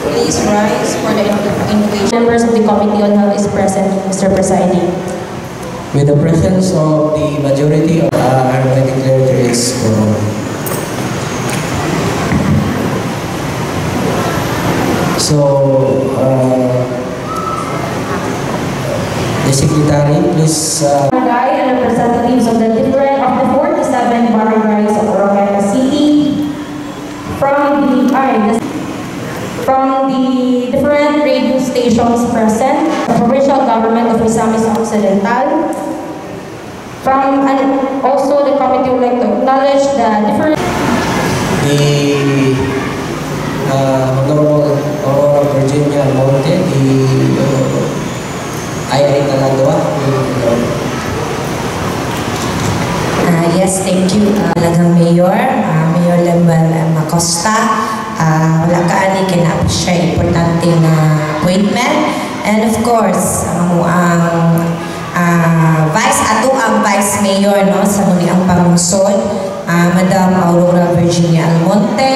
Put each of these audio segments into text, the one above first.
Please rise for the invocation. Members of the Committee on Health is present, Mr. Presiding. With the presence of the majority, I declare there is quorum. So, the Secretary, please. Barangay and representatives of the 47 barangays of Oroquieta City from the different radio stations present, the provincial government of Misamis Occidental, and also the committee would like to acknowledge the different. The Honorable Aurora Virginia Almonte, the Irene Talandua. Yes, thank you. Talagang Mayor, Mayor Lembal Acosta. Wala ka ani kina siya importante na appointment. And of course, ang Vice Mayor no sa muli ang pamungsod, Madam Aurora Virginia Almonte,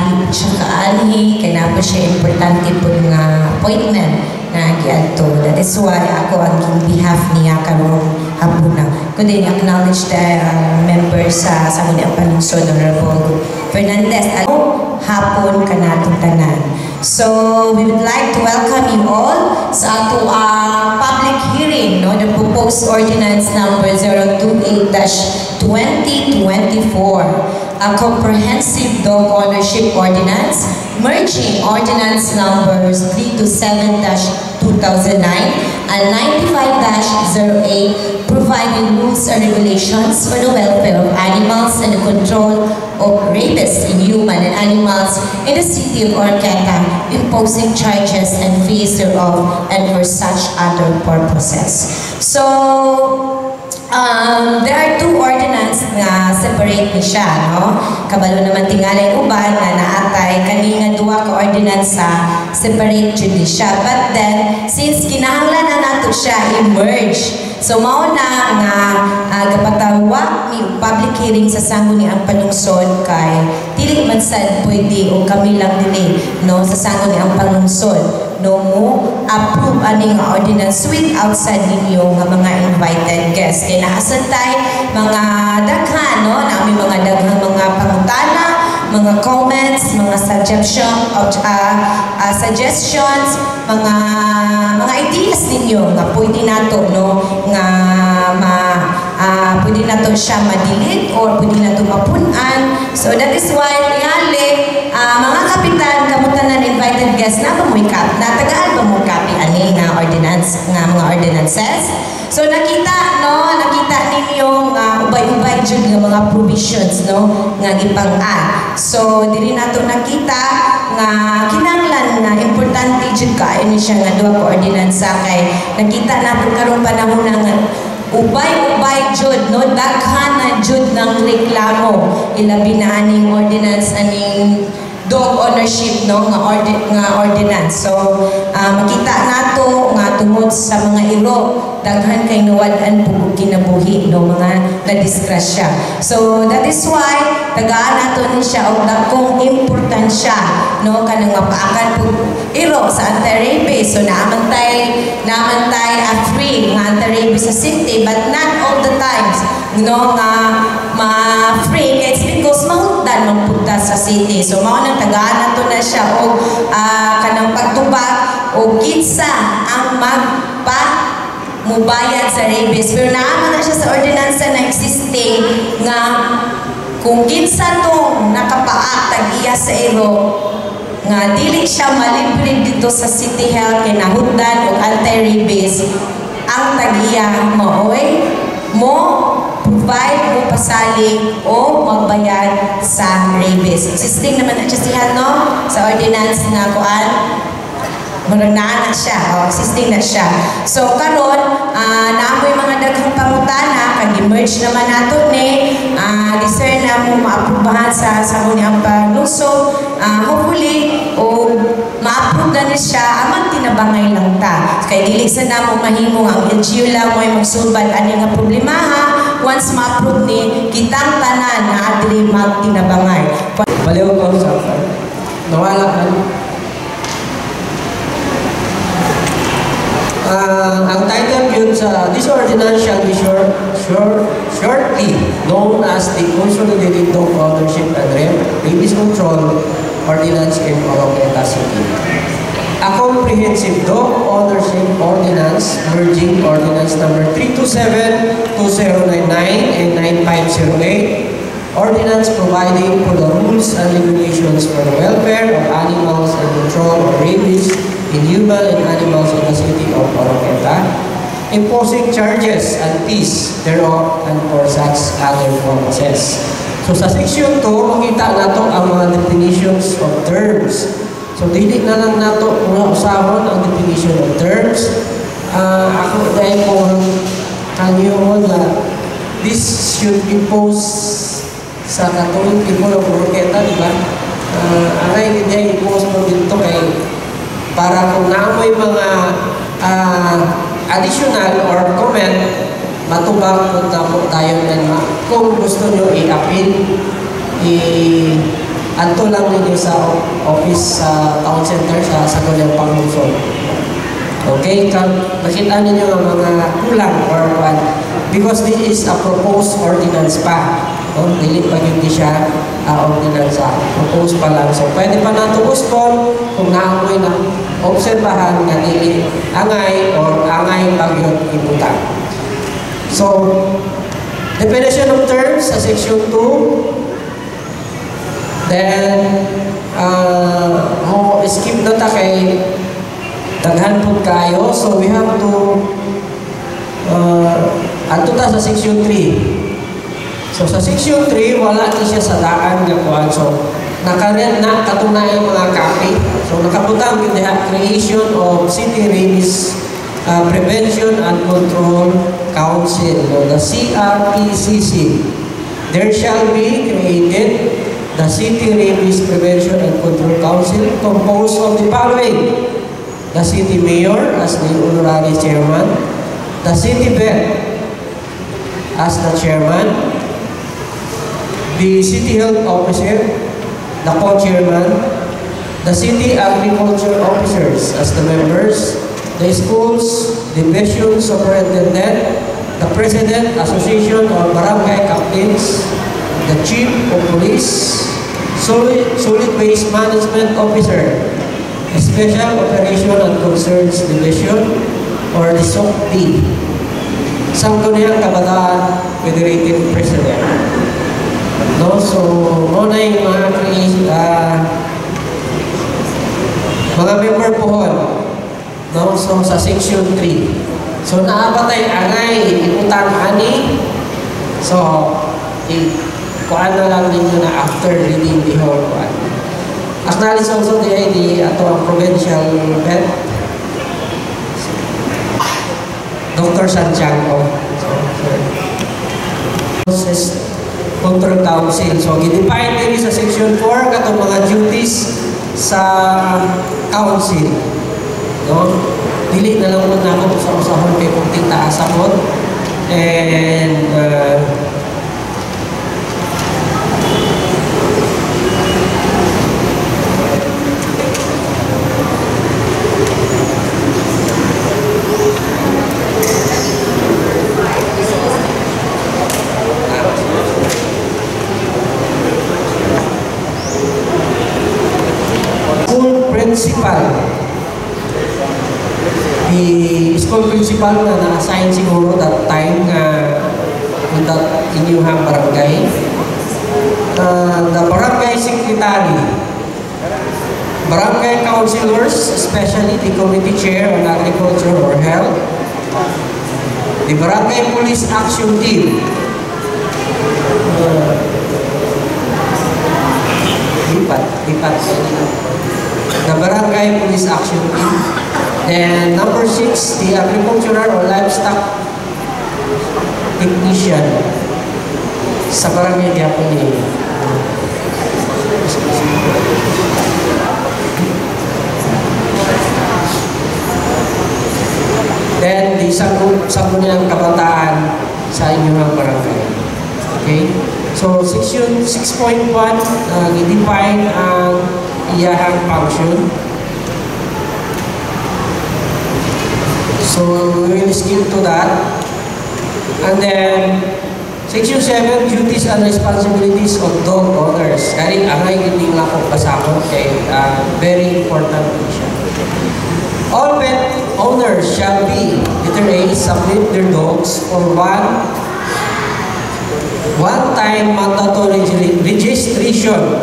dili siya kaani kina siya importante po nga appointment na giadto. That is why ako ang behalf niya karong hapuna. Could I acknowledge the members sa muli ang pamungsod, Honorable Fernandez. Hapon kanatong tanan. So we would like to welcome you all sa ato public hearing, no, the proposed ordinance number 028-2024, a comprehensive dog ownership ordinance, merging ordinance numbers 327-2009 and 95-08, providing rules and regulations for the welfare of animals and the control of rabies in human and animals in the city of Oroquieta, imposing charges and fees thereof and for such other purposes. So, there are two ordinances na separate ni siya, no? Kabalo naman tingalay uban na naatay kaninga duwa ka ordinance sa separate jud siya. But then, since kinahanglan na nato siya i-merge, so mao na nga gapatawa ni public hearing sa sango ni ang panungsod kay dili man sad pwede o kami lang dili no sa sango ni ang panungsod no mo approve ani nga ordinance with outside ninyo nga mga invited guests kay naasantay mga daghan no nami mga daghang mga pangutana, mga comments, mga suggestions, mga ideas ninyo nga pwede nato no nga pwede nato siya madilit or pwede nato mapunan. So that is why mga kapitan kamutanan invited guests na pamuikap natagaan pamuikapi ani nga ordinance nga mga ordinances. So nakita ninyo nga ubay-ubay jud nga mga provisions no nga gipang-add. So diri nato nakita nga kinahanglan nga importante jud kaayo ni siya nga duha ka ordinansa kay nakita nato karong panahon nga ubay-ubay jud no daghan na jud ng reklamo ilabi na aning ordinance aning dog ownership no nga ordinance. So makita nato nga tungod sa mga iro daghan kay nawad-an pug kinabuhi no mga nadisgrasya. So that is why tagaan nato ni siya og dagkong importansya no kanang mapaakan pug iro sa anti-rabies. So naamantay free nga anti-rabies sa city but not all the times no nga ma-free it's because mahutdan man punta sa city. So mao nang tagaan nato na siya og kanang pagtubag o kinsa ang mubayad sa rabies. Pero naaman na siya sa ordinansa na existing nga kung kinsa tong nakapaak tag-iya sa iro nga dili siya malibre dito sa city health kay nahutdan og anti-rabies ang tag-iya maoy mo provide mo pasalig o magbayad sa rabies. Existing naman na siya no sa ordinance na kuan maragna na siya, existing na siya. So karon naamoy mga daghang pangutana kag emerge naman nato ni discern na mo maaprubahan sa ngunang paglusod. Hopefully o ma-approve na ni siya amang tinabangay lang ta. Kay dili sa namo mahimo ang LGU lang mo'y magsulbad ani nga problemaha once ma-approve ni kitang tanan na adri magtinabangay. Baliw ko sa nawala ka. Ang title yun sa this ordinance shall be shortly known as the Consolidated Dog Ownership and Rabies Control Ordinance in Oroqueta City. A comprehensive dog ownership ordinance merging ordinance number 327, 2099 and 9508, ordinance providing for the rules and regulations for the welfare of animals and control of rabies in human and animals in the city of Oroqueta, imposing charges and fees thereof and for such other purposes. So sa section 2, makita nato ang mga definitions of terms. So dili na lang nato mga usahon ang definition of terms. Ako dahil po kanyo na this should be posed sa Catholic people of Oroqueta, di ba? Aray hindi i-post mo dito kay para kung naamoy mga additional or comment, matubang punta po tayo na kung gusto nyo i-appeal, anto lang ninyo sa office sa town center sa Sagulyang Panglusod. Okay? Makita ninyo ang mga kulang or what? Because this is a proposed ordinance pa. Dili pa hindi siya ordinance. Proposed pa lang. So pwede pa nato gusto kung naamoy na obserbahan nga dili angay or angay pagyod ibutan. So definition of terms sa section 2. Then mo skip na ta kay daghan pud kayo. So we have to adto ta sa section 3. So sa section 3 wala ni siya sa daan nga kuan. So nakaret na katunay mga copy. So nakabutang yung creation of City Rabies Prevention and Control Council, the CRPCC. There shall be created the City Rabies Prevention and Control Council composed of the following: the City Mayor as the honorary chairman, the City Vet as the chairman, the City Health Officer, the co-chairman, the City Agriculture Officers as the members, the Schools Division Superintendent, the President Association of Barangay Captains, the Chief of Police, Solid Waste Management Officer, Special Operation and Concerns Division, or the SOCD. Sangguniang Kabataan Federative President. No, so muna yung mga member pohon. No, so sa section 3. So naabatay angay ibutang ani So, kuhaan na lang ninyo na after reading the whole kuhaan. Acknowledge also the ato ang provincial vet, Dr. Santiago. Control Council. So, gidefine din sa Section 4 katong mga duties sa council. No? Dili na lang mo na ako sa usahon kay kung titaas ako. And school principal na na-assign siguro that time in that inyuhang barangay. The barangay secretary, barangay councilors, especially the committee chair on agriculture or health, the barangay police action team, the barangay police action team. And number 6, the agricultural or livestock technician sa barangay Diapon ni. Then, the sangguniang kabataan sa inyong barangay. Okay? So, section 6.1, i-define ang iyahang function. So, we will skip to that. And then, Section 7, duties and responsibilities of dog owners. Kaya angay hindi nga po pasakot kay very important siya. All pet owners shall be, letter A, submit their dogs for one-time mandatory registration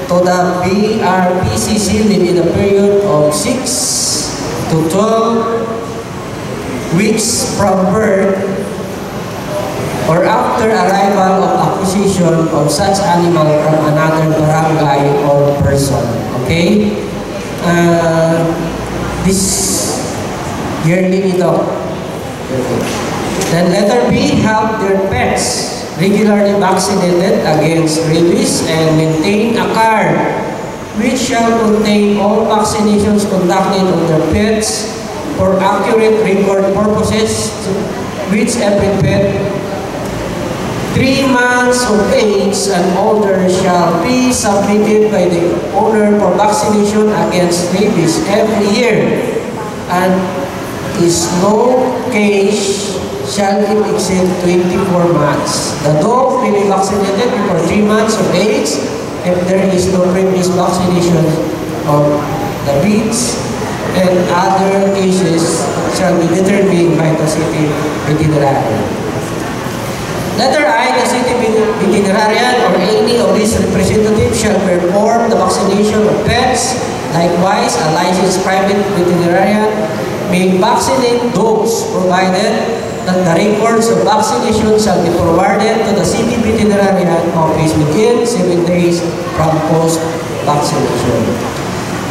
to the BRPCC within a period of 6 to 12 weeks from birth or after arrival of acquisition of such animal from another barangay or person. Okay? This yearly ito. Then letter B, have their pets regularly vaccinated against rabies and maintain a card which shall contain all vaccinations conducted on their pets for accurate record purposes, which every pet 3 months of age and older shall be submitted by the owner for vaccination against rabies every year, and is no case shall it exceed 24 months. The dog will be vaccinated before 3 months of age if there is no previous vaccination of the breeds, and other cases shall be determined by the city veterinarian. Letter I, the city veterinarian or any of these representatives shall perform the vaccination of pets. Likewise, a licensed private veterinarian may vaccinate dogs provided that the records of vaccination shall be forwarded to the city veterinarian office within 7 days from post-vaccination.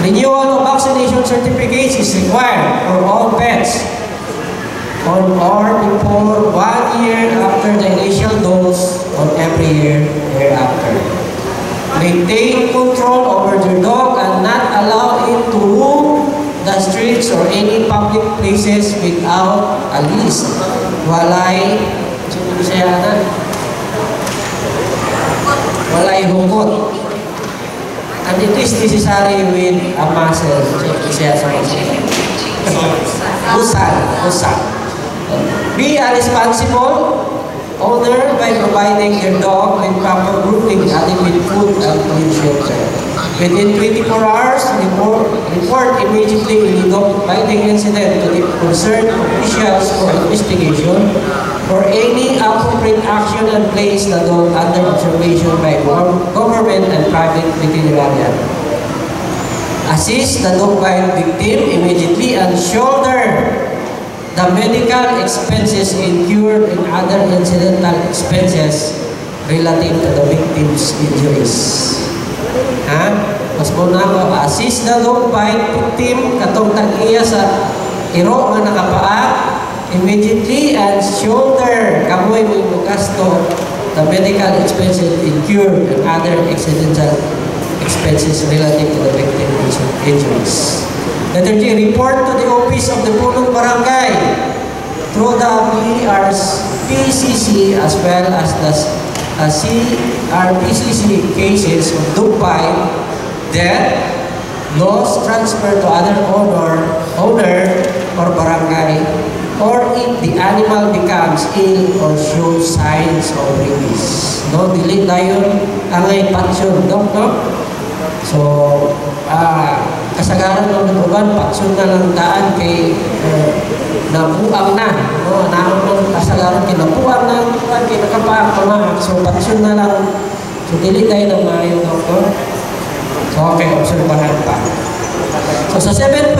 Renewal of vaccination certificates is required for all pets on or before 1 year after the initial dose on every year thereafter. Maintain control over their dog and not allow it to roam the streets or any public places without a leash. Walay hukot. And it is necessary with a muscle. Usan. Be a responsible owner by providing your dog with proper grooming, adequate food, and clean shelter. Within 24 hours, report immediately any dog biting incident to the concerned officials for investigation. For any appropriate action and place the dog under observation by government and private veterinarian. Assist the dog bite victim immediately and shoulder the medical expenses incurred and other incidental expenses relative to the victim's injuries. Mas muna ko, assist the dog bite victim katong tag-iya sa iro nga nakapaa immediately and shoulder kamoy mo gasto the medical expenses incurred and other incidental expenses relative to the victim's injuries. Letter G, report to the office of the Punong Barangay through the PCC as well as the CRPCC cases of dog bite, death, loss, transfer to other owner or barangay, or if the animal becomes ill or shows signs of rabies. No, dili dayon angay patsyon, no? So, kasagaran ng uban, patsyon na lang daan kay nabuang na. No, naman kasagaran kay nabuang na, kay nakapaak na. So, patsyon na lang. So, dili tayo na maayon, no? So, okay, obserbahan pa. So, sa 7.1,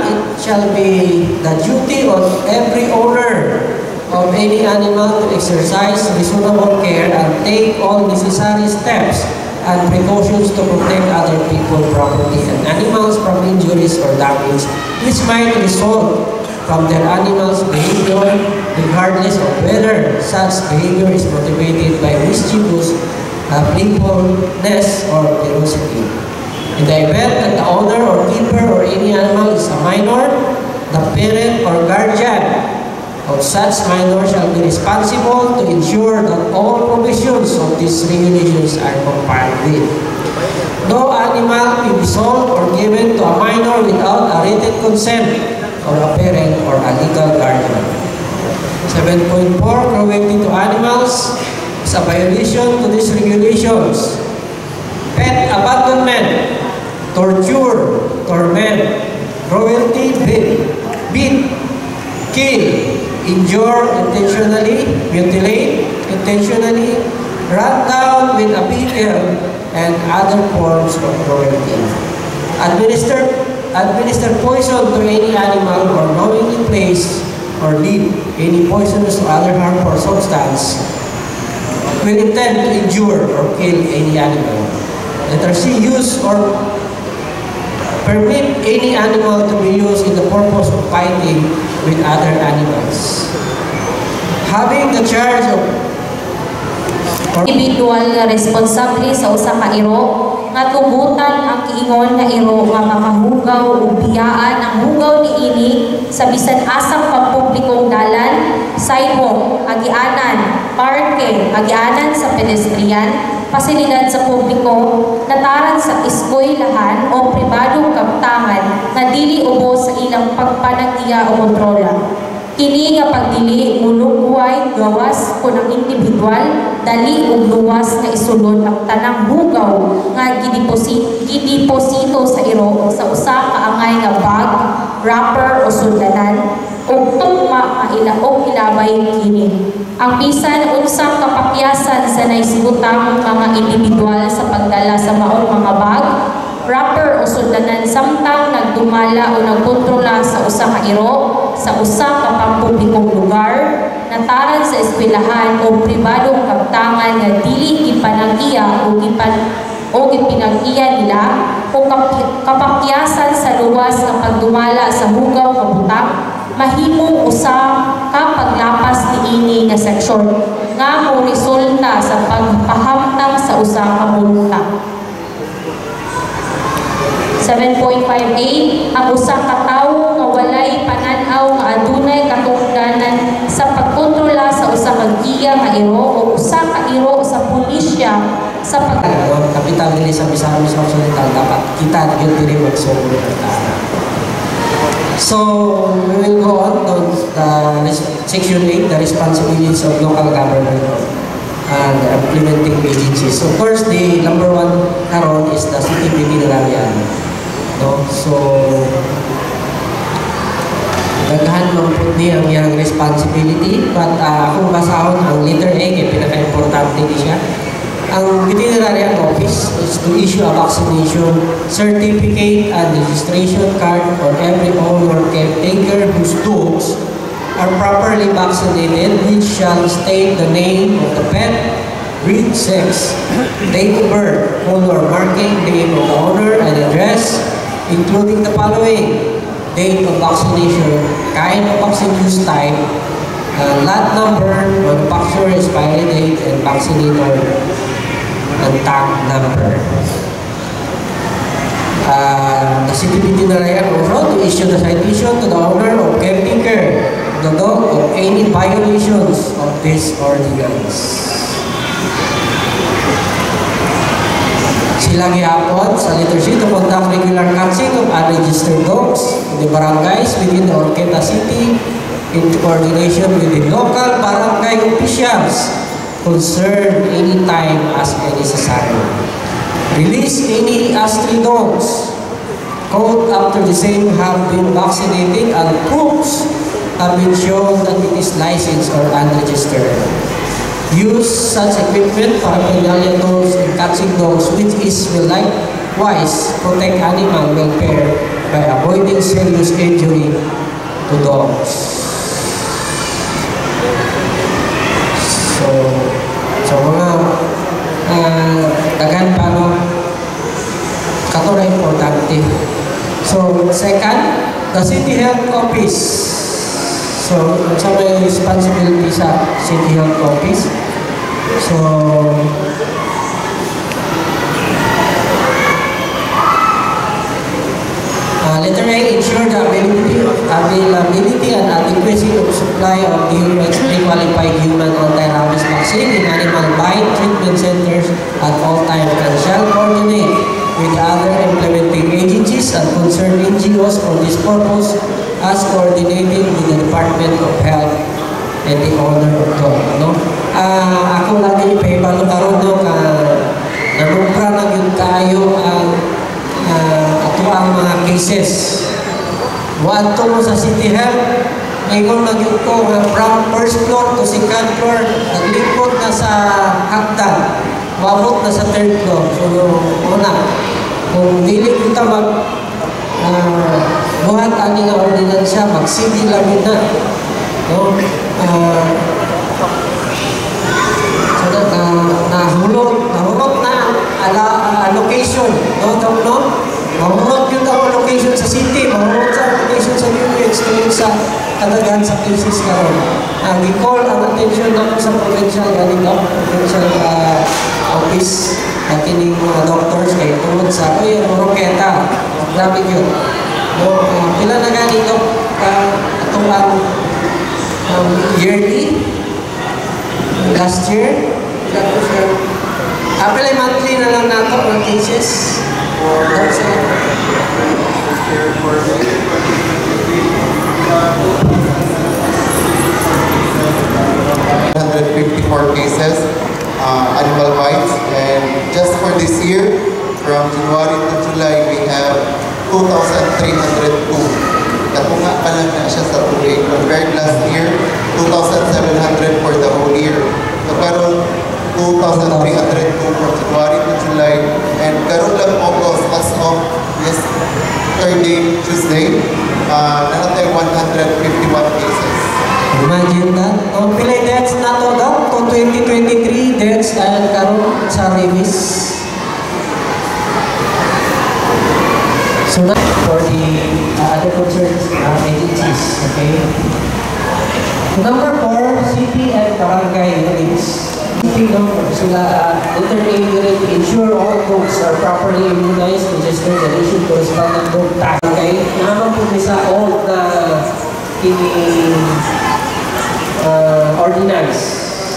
it shall be the duty of every owner of any animal to exercise reasonable care and take all necessary steps and precautions to protect other people, property, and animals from injuries or damage which might result from their animals' behavior, regardless of whether such behavior is motivated by mischievous playfulness or ferocity. In the event that the owner or keeper or any animal is a minor, the parent or guardian of such minor shall be responsible to ensure that all provisions of these regulations are complied with. No animal may be sold or given to a minor without a written consent of a parent or a legal guardian. 7.4, cruelty to animals is a violation to these regulations. Pet abandonment, torture, torment, cruelty, beat, kill, injure intentionally, mutilate intentionally, run down with a vehicle, and other forms of cruelty. Administer poison to any animal or knowingly place or leave any poisonous or other harmful substance with intent to injure or kill any animal. Letter C, use or permit any animal to be used in the purpose of fighting with other animals. Having the charge of individual nga responsable sa usa ka iro nga tugutan ang kiingon nga iro nga makahugaw o biyaan ang hugaw niini sa bisan asang pampublikong dalan, sidewalk, agianan, parke, agianan sa pedestrian, pasilidad sa publiko, nataran sa eskwelahan o pribadong kaptangan na dili ubos sa ilang pagpanag-iya o kontrola. Kini nga pagdili mulugway gawas kun ang individual dali ug luwas nga isulod ang tanang hugaw nga gideposito sa iro sa usa ka angay nga bag, wrapper o sundanan ug tugma og ilabay kini. Ang bisan unsang kapakyasan sa naisibutang mga individual sa pagdala sa maong mga bag, wrapper o sundanan samtang nagdumala o nagkontrola sa usa ka iro sa usa ka pampublikong lugar, nataran sa eskwelahan o pribadong kaptangan nga dili gipanag-iya o gipinag-iya nila o kapakyasan sa luwas nga pagdumala sa hugaw nga butang, mahimong usa ka paglapas niini nga seksyon nga mo resulta sa pagpahamtang sa usa ka multa. 7.58, ang usa ka tawo nga walay pananaw nga adunay katungdanan sa pagkontrola sa usa ka giya nga iro o usa ka iro sa pulisya sa kapital nila sa Misamis Occidental dapat kita yung diri magsulod. So we will go on to section 8, the responsibilities of local government and implementing agencies. So first, the number one karon is the city veterinarian. No? So, daghan man po niya ang iyang responsibility, but kung basahon ang letter A, kaya pinaka-importante niya. Ang veterinarian office is to issue a vaccination certificate and registration card for every owner or caretaker whose dogs are properly vaccinated, which shall state the name of the pet, breed, sex, date of birth, color marking, name of the owner, and address, including the following: date of vaccination, kind of vaccine use type, lot number, manufacturer, expiry date, and vaccinator, and tag number. The city veterinarian also to issue the citation to the owner or caretaker of the dog of any violations of this ordinance. Sila gihapon sa letter C to conduct regular catching of unregistered dogs in the barangays within the Oroqueta City in coordination with the local barangay officials concerned anytime as necessary. Release any astray dogs caught after the same have been vaccinated and proofs have been shown that it is licensed or unregistered. Use such equipment, paraphernalia dogs and catching dogs, which is will likewise protect animal welfare by avoiding serious injury to dogs. So mga dagan pa no kato na importante. So second, the city health office. So sa may responsibility sa city health office. So letter A, ensure the availability and adequacy of supply of qualified human anti-rabies vaccine in animal bite treatment centers at all times, and shall coordinate with other implementing agencies and concerned NGOs for this purpose, as coordinating with the Department of Health and the owner of dog. No? Ako lagi ipahibalo karon no ka nanumpra na yun tayo ang ato ang mga cases. Wato mo sa City Health, mayroon na yun ko from first floor to second floor, naglipot na sa hagdan, wabot na sa third floor. So, una, kung dili kita buhat ani nga ordinansya, mag-city lang yun na. No? So that, nahulot na allocation. No? Mahulot yun ang allocation sa city, mahulot sa allocation sa units, tuwing sa kadagan sa cases karon. Gi-call ang attention naman sa provincial office at kining mga doctors kay tungod sa Oroqueta. Grabe yun. No, pila na ganito itong yearly last year apilay monthly na lang nato ang cases. That's it. 154 cases, animal bites, and just for this year, from January to July, we have 2,302. Napunga pa lang na siya sa tuloy. Compared last year, 2,700 for the whole year. So, karon 2,302 from January to July, and karon lang August as of yesterday, Tuesday, natatay 151 cases. Imagine that. Kung pilay deaths na to daw, kung 2023 deaths tayo karon sa rabies. So that for the other concerned agencies, okay? Number 4, city and barangay units. Sila letter A unit, ensure all dogs are properly immunized, registered, and issued corresponding dog tag. Okay? Naman po sa all the ordinance.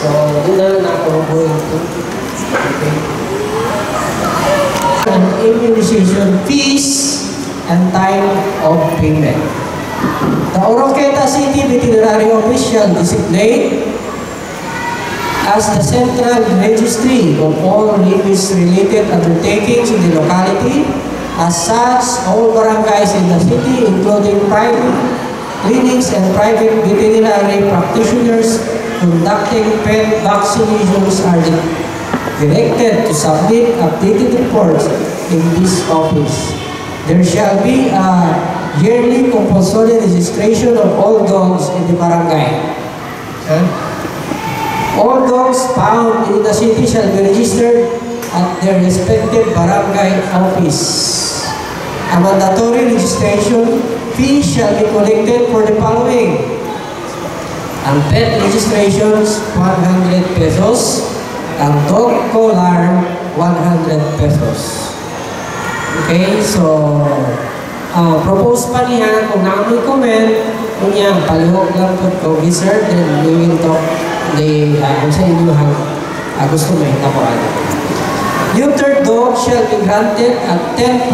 So, yun na lang ako going to. Okay. And immunization fees and time of payment. The Oroqueta City Veterinary Official designate as the central registry of all rabies-related undertakings in the locality. As such, all barangays in the city, including private clinics and private veterinary practitioners conducting pet vaccinations, are directed to submit updated reports in this office. There shall be a yearly compulsory registration of all dogs in the barangay. All dogs found in the city shall be registered at their respective barangay office. A mandatory registration fee shall be collected for the following. Ang pet registrations, 100 pesos. Ang dog collar, 100 pesos. Okay, so propose pa niya kung naamoy comment, kung niya palihog lang po sir, then we will talk kung sa inyo gusto mo itapuan. Neutered dog shall be granted at 10%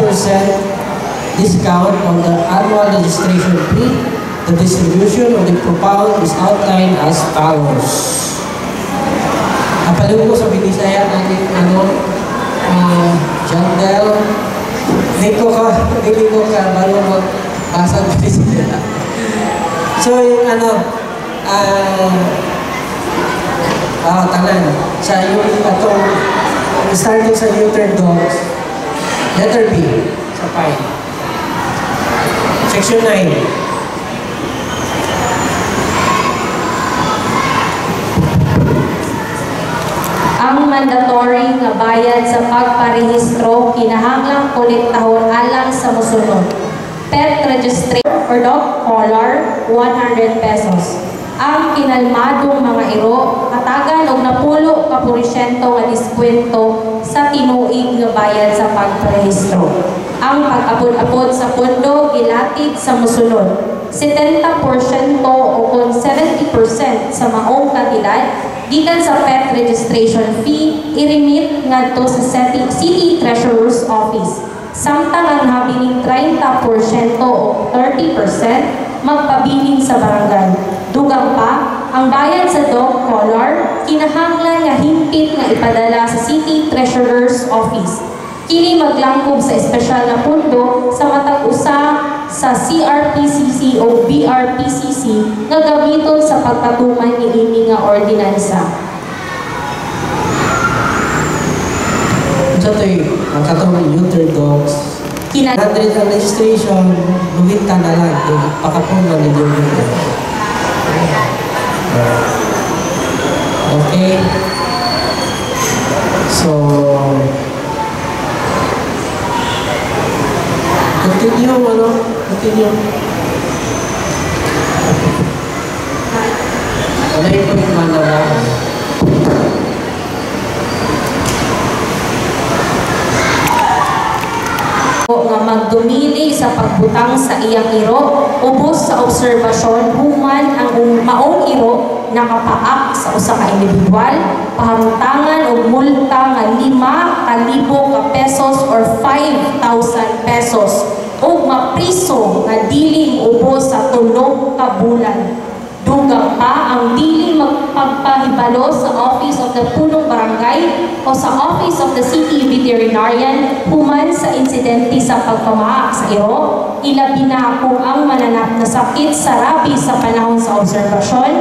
discount on the annual registration fee. The distribution of the propound is outlined as follows. Napalihog ko sa Binisaya natin, Jandel, hindi ko ka bago magbasa ng Binisaya. So yung tanan, sa yung itong starting sa neutered dogs, letter B, sa file. Section 9. Ang mandatory nga bayad sa pagparehistro kinahanglang kolektahon alang sa mosunod. Pet registration or dog collar, 100 pesos. Ang kinalmadong mga iro, katagan og napulo ka porsyento nga diskwento sa tinuig nga bayad sa pagparehistro. Ang pag-apod-apod sa pondo gilatid sa mosunod. 70% o kung 70% sa maong kantidad gikan sa pet registration fee i-remit ngadto sa City Treasurer's Office. Samtang ang habiling 30% o 30% magpabiling sa barangay. Dugang pa, ang bayad sa dog collar kinahanglan nga hingpit nga ipadala sa City Treasurer's Office. Kini maglangkob sa espesyal na pundo sa matag usa sa CRPCC o BRPCC nga gamiton sa pagpatuman niini nga ordinansa. Ito ang katong neutered dogs. Kinahanglan ang registration, luwita na lang, pakapon na ninyo. Okay. So, continue. Ano yung pagmana ba? Nga magdumili sa pagbutang sa iyang iro, ubos sa obserbasyon, human ang maong iro nakapaak sa usa ka individual, pahamtangan o multa nga 5,000 ka pesos or 5,000 pesos o mapriso nga dili ubos sa 3 ka bulan. Dugang pa ang dili magpagpahibalo sa Office of the Punong Barangay o sa Office of the City Veterinarian human sa insidente sa pagpamaak sa iro, ilabi na kung ang mananap na sakit sa rabies sa panahon sa obserbasyon,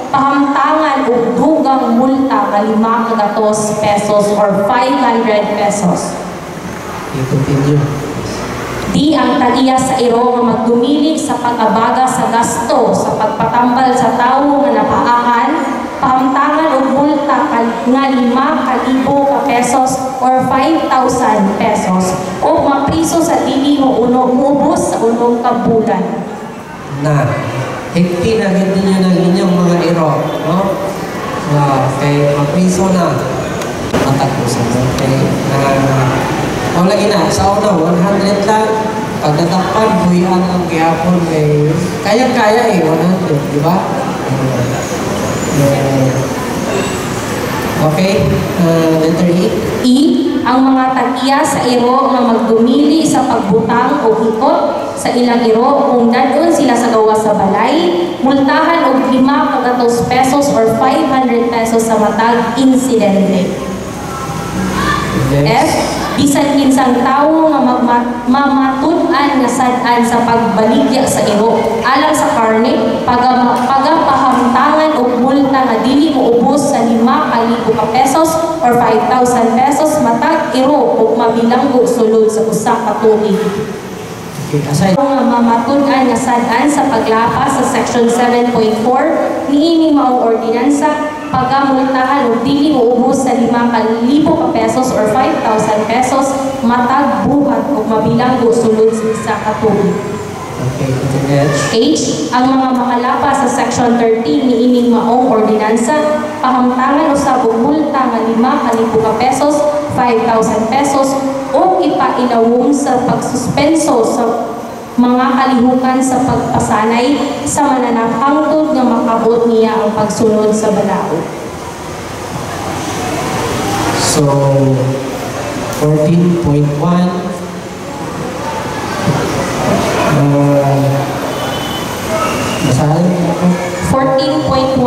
pahamtangan o dugang multa nga 500 pesos or 500 pesos. I-continue. Di ang tagiya sa iro nga magdumili sa pag-abaga sa gasto sa pagpatambal sa tawo nga napaakan, pahamtangan o multa nga 5,000 ka pesos or 5,000 pesos o mapriso sa dili mo ubos sa 1 ka bulan. Higpi na hindi nyo ng inyong mga iro, no? Kaya mapriso na matagusan. Okay? O lagi na, sa una, 100 lang. Pagdatakpan, buhian ang kihapon kay kaya-kaya 100, di ba? Okay, letter E. Ang mga tagiya sa iro nga magdumili sa pagbutang o ikot sa ilang iro kung dadon sila sa gawa sa balay, multahan og 500 pesos or 500 pesos sa matag insidente. F. Bisan kinsang tawo nga mamatunan nga sad-an sa pagbaligya sa iro alang sa karne, pagapahamtangan og multa nga dili mo ubos sa 5,000 ka pesos or 5,000 pesos matag iro ug mabilanggo sulod sa usa ka tuig. Okay, aside Ang mamatud-an nga sad-an sa paglapas sa Section 7.4 niini maong ordinansa pagamultahan o dili uubos sa 5,000 ka pesos or 5,000 pesos matag buhat o mabilanggo sulod sa isa ka tuig. okay, next. H. Ang mga makalapas sa Section 13 niining maong ordinansa pahamtangan usab og multa nga 5,000 ka pesos, 5,000 pesos o ipailawom sa pagsuspenso sa mga kalihukan sa pagpasanay sa mananapangtod nga makabot niya ang pagsunod sa balaod. So, 14.1. Basahin mo ako. 14.1.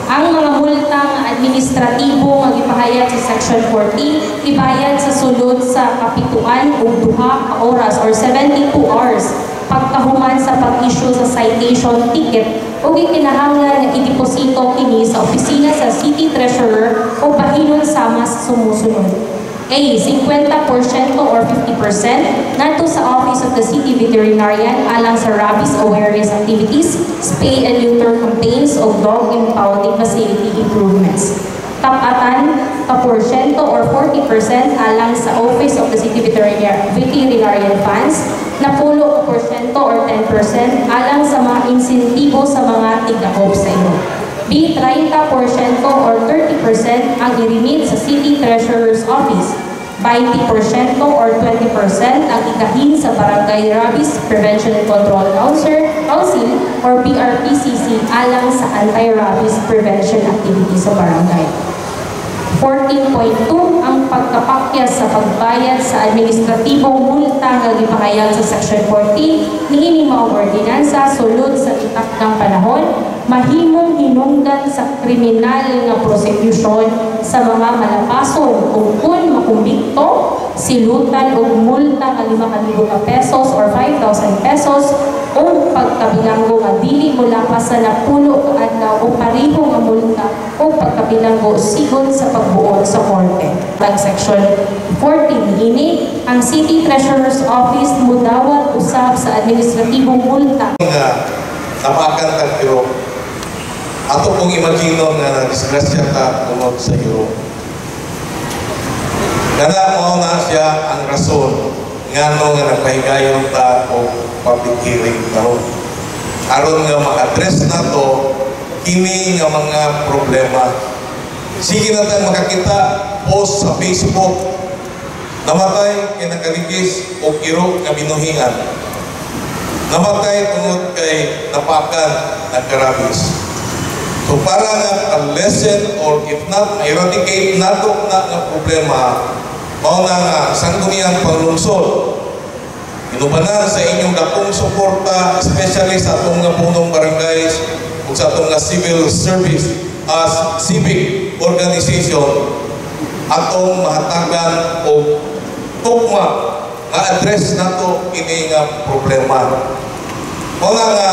Ang mga multa nga administratibo nga gipahayag sa Section 14 ibayad sa sulod sa kapituan o 2 ka oras or 72 hours pagkahuman sa pag-issue sa citation ticket o gikinahanglan nga ideposito kini sa opisina sa City Treasurer o bahinon sama sa sumusunod. A. 50% or 50% nato sa Office of the City Veterinarian alang sa rabies awareness activities, spay and neuter campaigns o dog impounding facility improvements. Tapatan ka porsyento or 40% alang sa Office of the City Veterinarian funds, napulo ka porsyento or 10% alang sa mga insentibo sa mga tigahop sa ino. B. 30% or 30% ang i-remit sa City Treasurer's Office. 20% or 20% ang ikahin sa Barangay Rabies Prevention and Control Council or BRPCC alang sa anti-rabies prevention activity sa barangay. 14.2 ang pagkapakyas sa pagbayad sa administratibong multa nga gipahayag sa Section 14 niini maong ordinansa sulod sa itakdang panahon mahimong hinungdan sa kriminal nga prosecution sa mga malapason kung makumbikto silutan og multa nga 5,000 ka pesos or 5,000 pesos o pagkabilanggo nga dili mulapas sa napulo ka adlaw o pareho nga multa o pagkabilanggo sigon sa pagbuot sa korte. Section 14 ini ang City Treasurer's Office mudawat usab sa administratibong multa. Napakan ka pero ato kong imagino nga na-disgrasya ka tungod sa Europe. Gana mo na siya ang rason nga nga nagpahigayon ta o public hearing karon. Aron nga ma-address na to kini nga mga problema. Sige na tayo makakita post sa Facebook namatay kay nakaligis o iro nga binuhingan. Namatay tungod kay napakan nagkarabis. So para nga a-lessen or if not, eradicate nato na nga problema, mao na nga sangguniang panglungsod. Inubanan sa inyong dakong suporta, especially sa atong nga punong barangays ug sa atong nga civil service as civic organization, atong mahatagan o tukma nga address nato ini nga problema. Mao na nga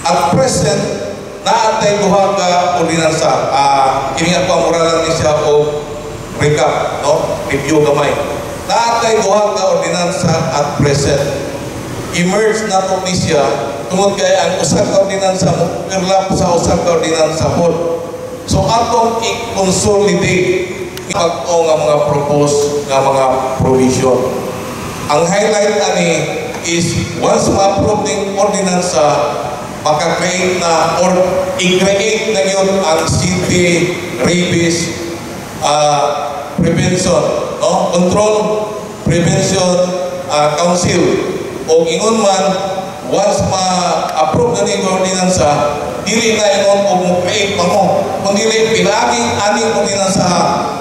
at present naatay duha ka ordinansa. Kini nga pamuralan ni siya o recap, no? Review gamay. Naatay duha ka ordinansa at present. Emerge na to ni siya tungod kay ang usa ka ordinansa mo overlap sa usa ka ordinansa pod. So atong i-consolidate pag-o nga mga propose nga mga provision. Ang highlight ani is once ma-approve ning ordinansa maka-create na or i-create na yun ang City Rabies Prevention, no? Control Prevention Council. O ingon man, once ma-approve na yung ordinansa, dili na ingon o mo-create pa mo. Kung dili, pinaging aning ordinansa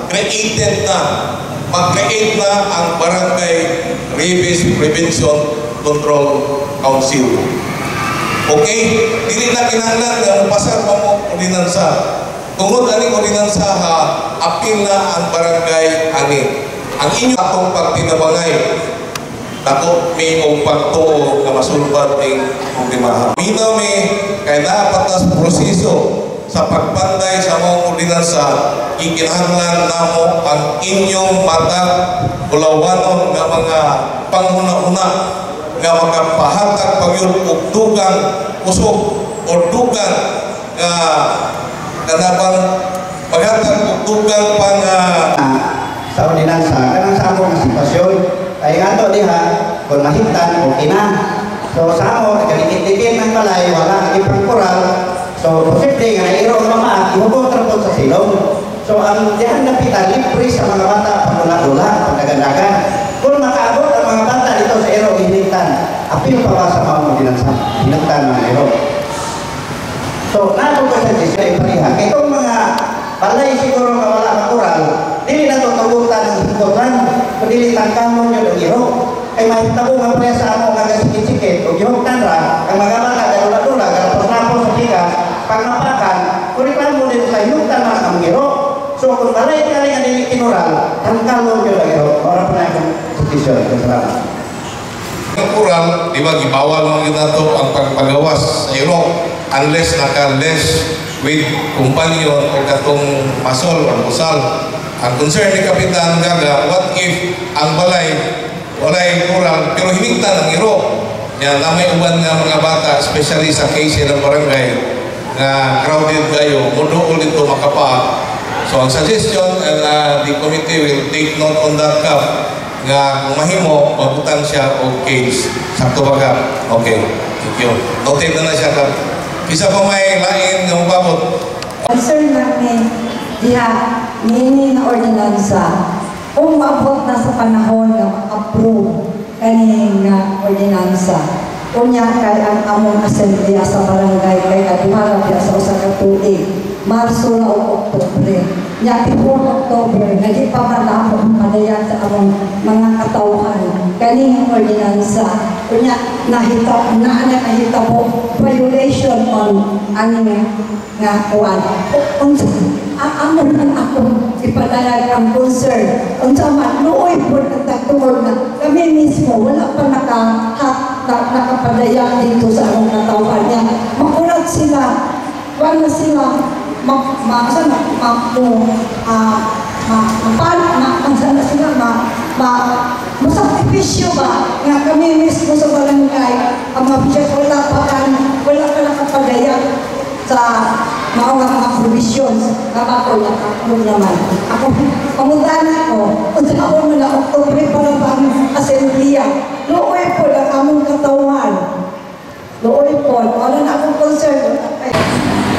created na. Mag-create na ang Barangay Rabies Prevention Control Council. Okay? Dili na kinahanglan nga pasar pa mo ordinansa. Tungod aning ordinansa apil na ang barangay ani. Ang inyo atong pagtinabangay dako may og pagtuo nga masulbad ning problema. Minaw mi kay napatas proseso sa pagpanday sa mga ordinansa ikinahanglan namo ang inyong matag kulawanon nga mga panghuna-una nga makapahatag pa yun og dugang usog o dugang kanabang paghatag og dugang pang sa ordinansa kanang sa among sitwasyon kay ato diha kung mahimtan okay na. So sa amo kadikit-dikit ng balay wala ang ipangkural. So posible nga iro ang mamaat ihugot ra sa silong. So ang dihan napitan libre sa mga bata pagula-ula pagdagan-dagan. Kung makaabot ang mga bata dito sa iro hinigtan, apil pa ba sa mga ordinansa hinigtan mga iro. So nato ko sa disya ipariha kay kung mga balay siguro nga wala makural dili na ito tagutan ng higdotan, kundi tangkamon yun ang iro. Ay mahitabo nga pala sa ako nga sikit-sikit, o yung tanra, ang mga bata galula-lula, galapos-lapos sa tigas, pag napakan, kuripan mo din sa yung tanra ang iro. So kung balay ka rin ang dili kinural, tangkamon yun ang iro. Para pa na yung sitisyon. Salamat. Ang kural, di ba, gibawal mga ginato ang pagpagawas sa iro unless naka-less with companion o katong masol o busal. Ang concern ni Kapitan Gaga, what if ang balay walay kural pero himigtan ang iro? Yan, na may uban nga mga bata, especially sa case ng barangay na crowded kayo, muduol dito makapa. So ang suggestion, the committee will take note on that cap nga kung mahimo, mabutan siya o case. Sakto ba ka? Okay, thank you. Noted na siya ka. Isa pa may lain ng mababot. Concern namin diha nini na ordinansa kung maabot na sa panahon na ma-approve kaning ordinansa unya kay ang among assemblea sa barangay kay kaduha ra sa usa ka tuig Marso na o Oktubre nya before October nadi pa malapot padayan sa among mga katawhan kaning ordinansa unya nahitabo violation on ang nga kuan amon man ako ipadayag ang concern unsa man luoy pud ang tagtuod na kami mismo wala pa nakapadayag dito sa among katawhan niya makulat sila wala sila masakripisyo ba nga kami mismo sa barangay ang mabiyag wala pa nakapadayag sa mga provisions na ako naman. Ako, pamundana ko, kung ako na Oktubre para ba ang assemblea, looy po ang among katawan. Looy po, wala na akong concern.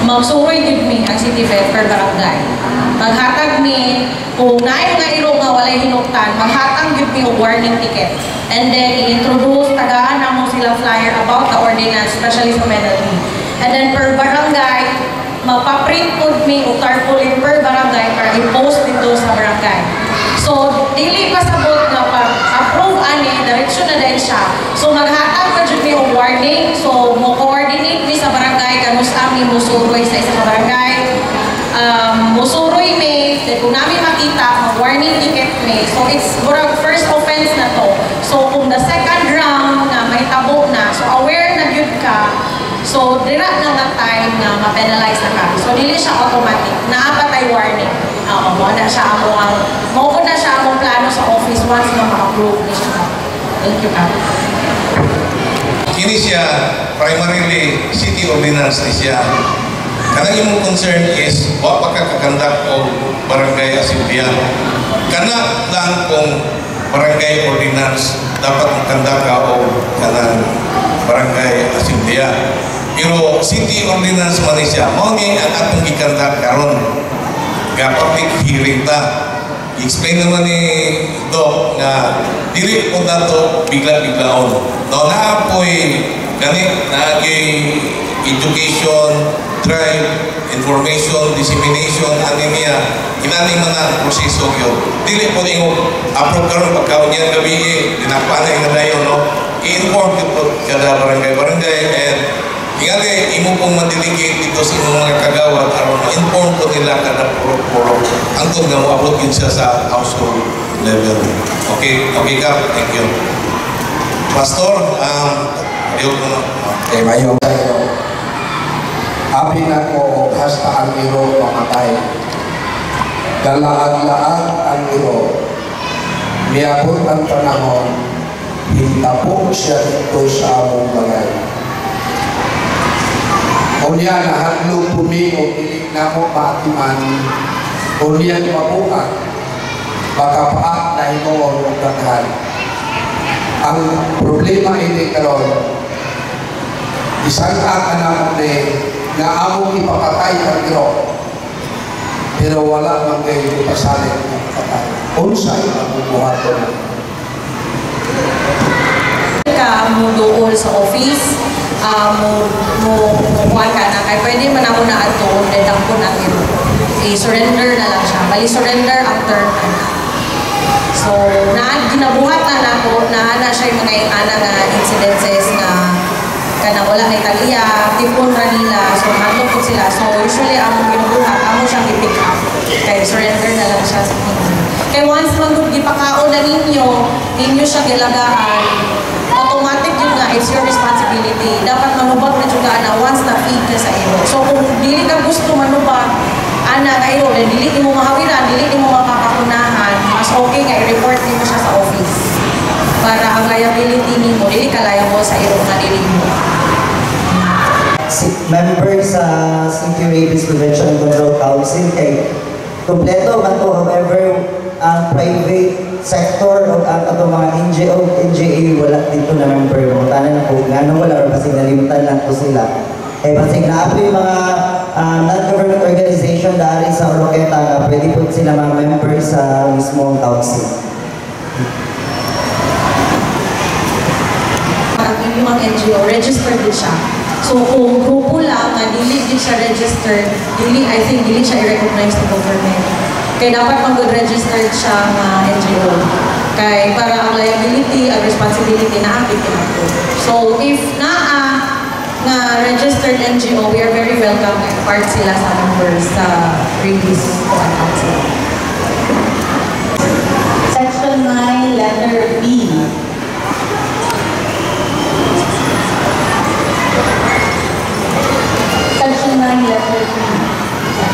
Magsuroy din mi ang city fair per barangay. Maghatag mi, kung naay nga iro nga walay hinuktan, maghatag yun mi og warning ticket. And then, i-introduce, tagaan na mo sila flyer about the ordinance, especially sa penalty. And then, per barangay, magpa-print po mi o tarpaulin per barangay para i-post dito sa barangay. So, dili pa sabot nga pag-approve ani, diretsyon na din siya. So, maghatag pa dyan mi o warning. So, mo-coordinate mi sa barangay, kanus ami musuroy sa isang barangay. Musuroy mi, kung namin makita, mag-warning ticket mi. So, it's first offense na to. So, kung the second round na may tabo na, so aware na yun ka, so, dira na nga time na ma-penalize na ka. So, dili siya automatic. Naapatay warning. Mo na siya among plano sa office once na ma-approve ni siya. Thank you, Kap. Kini siya, primarily, city ordinance ni siya. Kanang imong concern is, wa pa ka kakandak o barangay assemblea. Kana lang kung barangay ordinance, dapat magkandak ka o kanang barangay assemblea. Pero city ordinance man siya, mao ni ang atong gikandak karon. Ga public hearing ta. I-explain naman ni Doc na dili po na to bigla-biglaon. No, naapoy gani naagay education, drive, information, dissemination, anemia, kinani man ang proseso yun. Dili po ninyo approve karon pagkaon niyan gabi dinapanay na dayon, no? I-inform po kada barangay and ingani imo pong mandiligate dito sa inyong mga kagawad aron ma-inform po nila kada puro angkod nga mo-upload yun siya sa household level. Okay, Kap, thank you. Pastor, ayaw ko na. Okay, mayo tayo. Abi na ko hasta ang iro mamatay. Dalaag-laag ang iro. Miabot ang panahon Hintabo siya dito sa among balay. Unya nahadlong pumi o piling na mo paatiman, unya mabuhat, baka paat na hinoon o daghan. Ang problema ini karon, isang anak ni na among ipapatay ang iro, pero wala mang kayo pasalit ng patay. Unsay ang bubuhaton. Ka mo doon sa office, kuhan ka na kay pwede man ako na doon dahil ang po ng iro. I-surrender na lang siya. Bali-surrender after so, ginabuhat na ako na siya yung mga nga incidences na kana wala na Italia, tipon ra nila, so handlo po sila. So usually ang ginabuhat, amo siyang i-pick up. Kaya surrender na lang siya sa inyo. Kaya once gipakaon na ninyo siya gilagaan, automatic yun nga, it's your responsibility. Dapat manubag na juga na once na-feed ka sa iyo. So kung dili ka gusto manubag, ana kayo, then dili mo mahawiran, dili mo mapapakunahan, mas okay nga i-report mo siya sa office. Para ang liability nimo, dili ka liable sa iyo nga dili mo. Member sa City Rabies Prevention and Control Council kay kompleto man to, however ang private sector o ang ato mga NGO, NGA wala dito na member mo. Tanan ko nga wala or pasig nalimutan lang po sila. Kaya pasig naapoy mga non-government organization dari sa Oroqueta nga pwede po sila mga member sa mismong council. Yung mga NGO, registered din siya. So kung grupo lang na dili din siya registered, I think dili siya i-recognize ng government. Kaya dapat mag-registered siya ng NGO. Kaya para ang liability, ang responsibility na ang ito. So if nga registered NGO, we are very welcome at part sila sa members sa Rabies Council. Section 9, letter B. Section 9, letter B.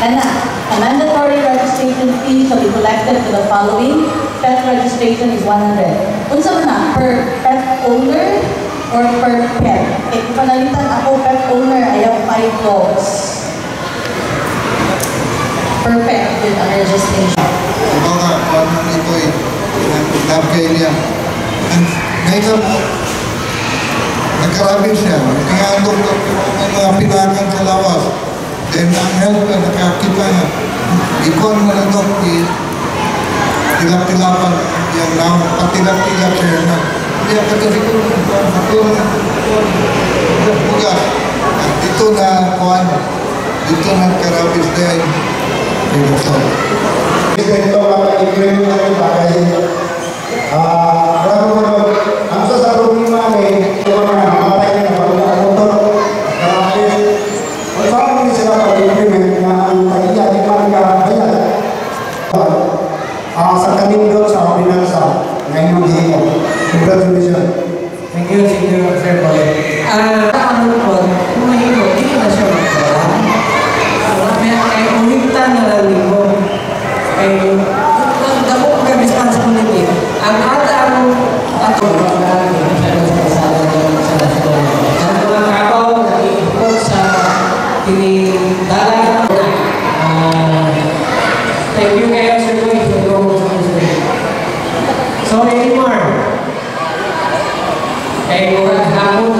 A mandatory registration fee shall be collected for the following. Pet registration is 100. Unsa man na? Per pet owner or per pet? Kung panalitan ako pet owner, ayaw 5 dogs. Per pet with a registration. Mga paano nito nabgay niya. Ngayon mo, nagkarabit siya. Nakahandog ng mga pinagang kalawas. Then ang health na nakakita na, ikon mo na doon, tilap-tilapan yung naman, patilap-tilap siya na. Hindi ang katasikon, bugas. Dito na, kuhan, dito na karabis dahil, ito. Ito ang i-claim na yung bagay. Ang sa problema namin, yung mga namatay na mga motor, karabis, kung saan hindi sila pag-implement na ang tagiya di mga bayad. Sa kanindot sa ordinansa, ngayon himo. Congratulations. Thank you, Sir Paul. Ano po, kung mahilo, hindi na siya magkawa. Kaya ulitan na lalim mo. Ay, dako ka responsibility. Ang atang ato sa mga kabaw na iipot sa tinidala. Thank you kayo, Sir Boy. So, anymore. Kaya ako